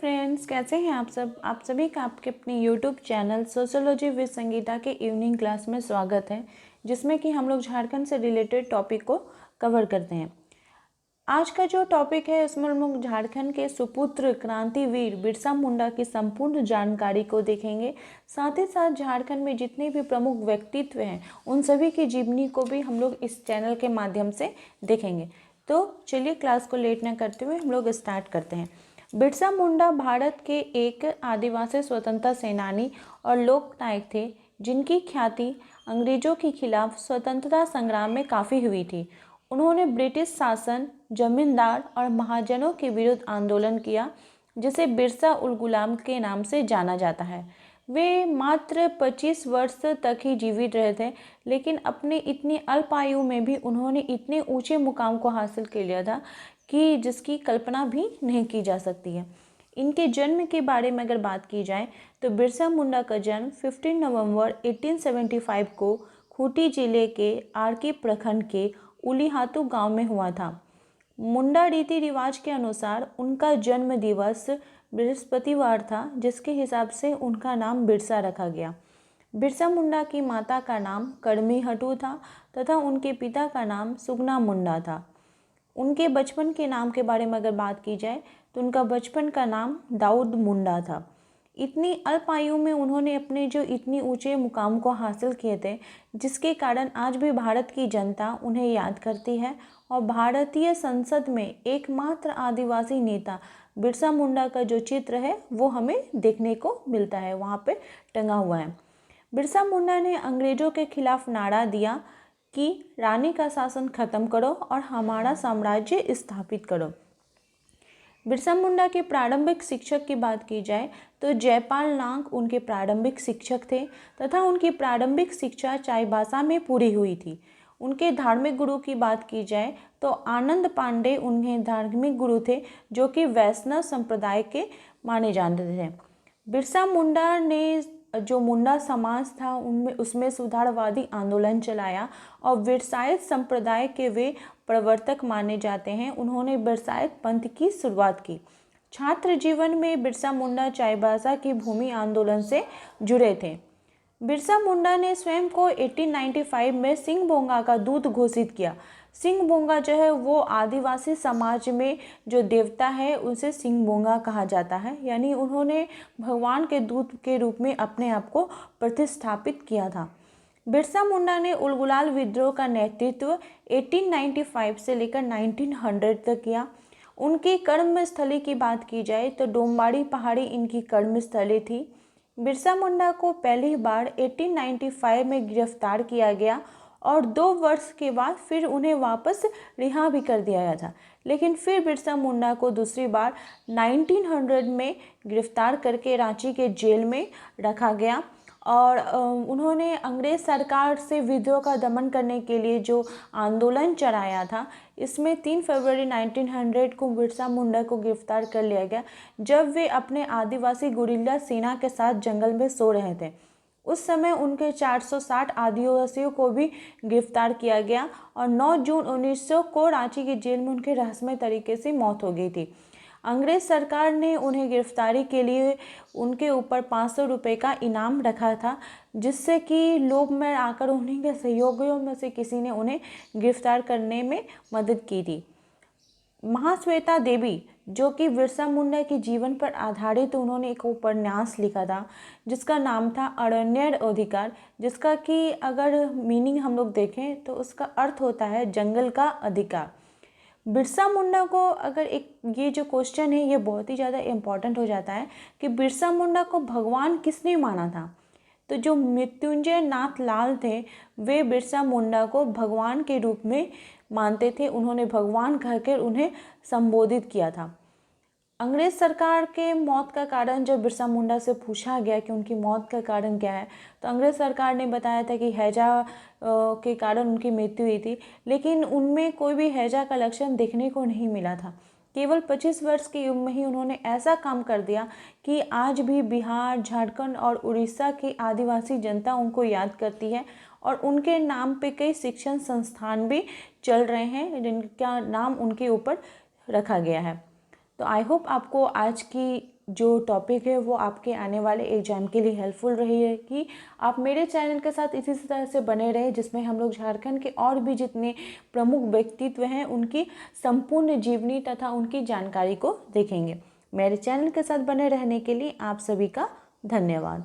Friends, कैसे हैं आप सब। आप सभी का आपके अपने YouTube channel sociology with Sangeeta के इवनिंग क्लास में स्वागत है, जिसमें कि हम लोग झारखंड से रिलेटेड टॉपिक को कवर करते हैं। आज का जो टॉपिक है उसमें हम लोग झारखंड के सुपुत्र क्रांतिवीर बिरसा मुंडा की संपूर्ण जानकारी को देखेंगे। साथ ही साथ झारखंड में जितने भी प्रमुख व्यक्तित्व हैं उन सभी की जीवनी को भी हम लोग इस चैनल के माध्यम से देखेंगे। तो चलिए क्लास को लेट न करते हुए हम लोग स्टार्ट करते हैं। बिरसा मुंडा भारत के एक आदिवासी स्वतंत्रता सेनानी और लोकनायक थे, जिनकी ख्याति अंग्रेजों के खिलाफ स्वतंत्रता संग्राम में काफ़ी हुई थी। उन्होंने ब्रिटिश शासन, जमींदार और महाजनों के विरुद्ध आंदोलन किया, जिसे बिरसा उल गुलाम के नाम से जाना जाता है। वे मात्र 25 वर्ष तक ही जीवित रहे थे, लेकिन अपने इतनी अल्प आयु में भी उन्होंने इतने ऊंचे मुकाम को हासिल कर लिया था कि जिसकी कल्पना भी नहीं की जा सकती है। इनके जन्म के बारे में अगर बात की जाए तो बिरसा मुंडा का जन्म 15 नवंबर 1875 को खूंटी जिले के आरके प्रखंड के उलीहातू गांव में हुआ था। मुंडा रीति रिवाज के अनुसार उनका जन्म दिवस बृहस्पतिवार था, जिसके हिसाब से उनका नाम बिरसा रखा गया। बिरसा मुंडा की माता का नाम कर्मी हटू था तथा उनके पिता का नाम सुगना मुंडा था। उनके बचपन के नाम के बारे में अगर बात की जाए तो उनका बचपन का नाम दाऊद मुंडा था। इतनी अल्प आयु में उन्होंने अपने जो इतनी ऊंचे मुकाम को हासिल किए थे, जिसके कारण आज भी भारत की जनता उन्हें याद करती है और भारतीय संसद में एकमात्र आदिवासी नेता बिरसा मुंडा का जो चित्र है वो हमें देखने को मिलता है, वहाँ पे टंगा हुआ है। बिरसा मुंडा ने अंग्रेजों के खिलाफ नारा दिया कि रानी का शासन खत्म करो और हमारा साम्राज्य स्थापित करो। बिरसा मुंडा के प्रारंभिक शिक्षक की बात की जाए तो जयपाल नाग उनके प्रारंभिक शिक्षक थे तथा उनकी प्रारंभिक शिक्षा चाईबासा में पूरी हुई थी। उनके धार्मिक गुरु की बात की जाए तो आनंद पांडे उन्हें धार्मिक गुरु थे, जो कि वैष्णव संप्रदाय के माने जाते थे। बिरसा मुंडा ने जो मुंडा समाज था उनमें उसमें सुधारवादी आंदोलन चलाया और बिरसाइत संप्रदाय के वे प्रवर्तक माने जाते हैं। उन्होंने बिरसाइत पंथ की शुरुआत की। छात्र जीवन में बिरसा मुंडा चाईबासा की भूमि आंदोलन से जुड़े थे। बिरसा मुंडा ने स्वयं को 1895 में सिंह बोंगा का दूत घोषित किया। सिंह बोंगा जो है वो आदिवासी समाज में जो देवता है उसे सिंह बोंगा कहा जाता है, यानी उन्होंने भगवान के दूत के रूप में अपने आप को प्रतिस्थापित किया था। बिरसा मुंडा ने उलगुलाल विद्रोह का नेतृत्व 1895 से लेकर 1900 तक किया। उनकी कर्मस्थली की बात की जाए तो डोम्बाड़ी पहाड़ी इनकी कर्मस्थली थी। बिरसा मुंडा को पहली बार 1895 में गिरफ्तार किया गया और 2 वर्ष के बाद फिर उन्हें वापस रिहा भी कर दिया गया था, लेकिन फिर बिरसा मुंडा को दूसरी बार 1900 में गिरफ्तार करके रांची के जेल में रखा गया और उन्होंने अंग्रेज़ सरकार से विद्रोह का दमन करने के लिए जो आंदोलन चलाया था, इसमें 3 फरवरी 1900 को बिरसा मुंडा को गिरफ्तार कर लिया गया, जब वे अपने आदिवासी गुरिल्ला सेना के साथ जंगल में सो रहे थे। उस समय उनके 460 आदिवासियों को भी गिरफ्तार किया गया और 9 जून 1900 को रांची के जेल में उनके रहस्यमय तरीके से मौत हो गई थी। अंग्रेज सरकार ने उन्हें गिरफ्तारी के लिए उनके ऊपर 500 रुपये का इनाम रखा था, जिससे कि लोभ में आकर उन्हीं के सहयोगियों में से किसी ने उन्हें गिरफ्तार करने में मदद की थी। महाश्वेता देवी, जो कि बिरसा मुंडा के जीवन पर आधारित, उन्होंने एक उपन्यास लिखा था जिसका नाम था अरण्य अधिकार, जिसका कि अगर मीनिंग हम लोग देखें तो उसका अर्थ होता है जंगल का अधिकार। बिरसा मुंडा को अगर एक ये जो क्वेश्चन है ये बहुत ही ज़्यादा इम्पॉर्टेंट हो जाता है कि बिरसा मुंडा को भगवान किसने माना था, तो जो मृत्युंजय नाथ लाल थे वे बिरसा मुंडा को भगवान के रूप में मानते थे। उन्होंने भगवान कहकर उन्हें संबोधित किया था। अंग्रेज सरकार के मौत का कारण जब बिरसा मुंडा से पूछा गया कि उनकी मौत का कारण क्या है, तो अंग्रेज सरकार ने बताया था कि हैजा के कारण उनकी मृत्यु हुई थी, लेकिन उनमें कोई भी हैजा का लक्षण देखने को नहीं मिला था। केवल 25 वर्ष की उम्र में ही उन्होंने ऐसा काम कर दिया कि आज भी बिहार, झारखंड और उड़ीसा की आदिवासी जनता उनको याद करती है और उनके नाम पे कई शिक्षण संस्थान भी चल रहे हैं जिनका नाम उनके ऊपर रखा गया है। तो आई होप आपको आज की जो टॉपिक है वो आपके आने वाले एग्जाम के लिए हेल्पफुल रही है कि आप मेरे चैनल के साथ इसी तरह से बने रहे, जिसमें हम लोग झारखंड के और भी जितने प्रमुख व्यक्तित्व हैं उनकी संपूर्ण जीवनी तथा उनकी जानकारी को देखेंगे। मेरे चैनल के साथ बने रहने के लिए आप सभी का धन्यवाद।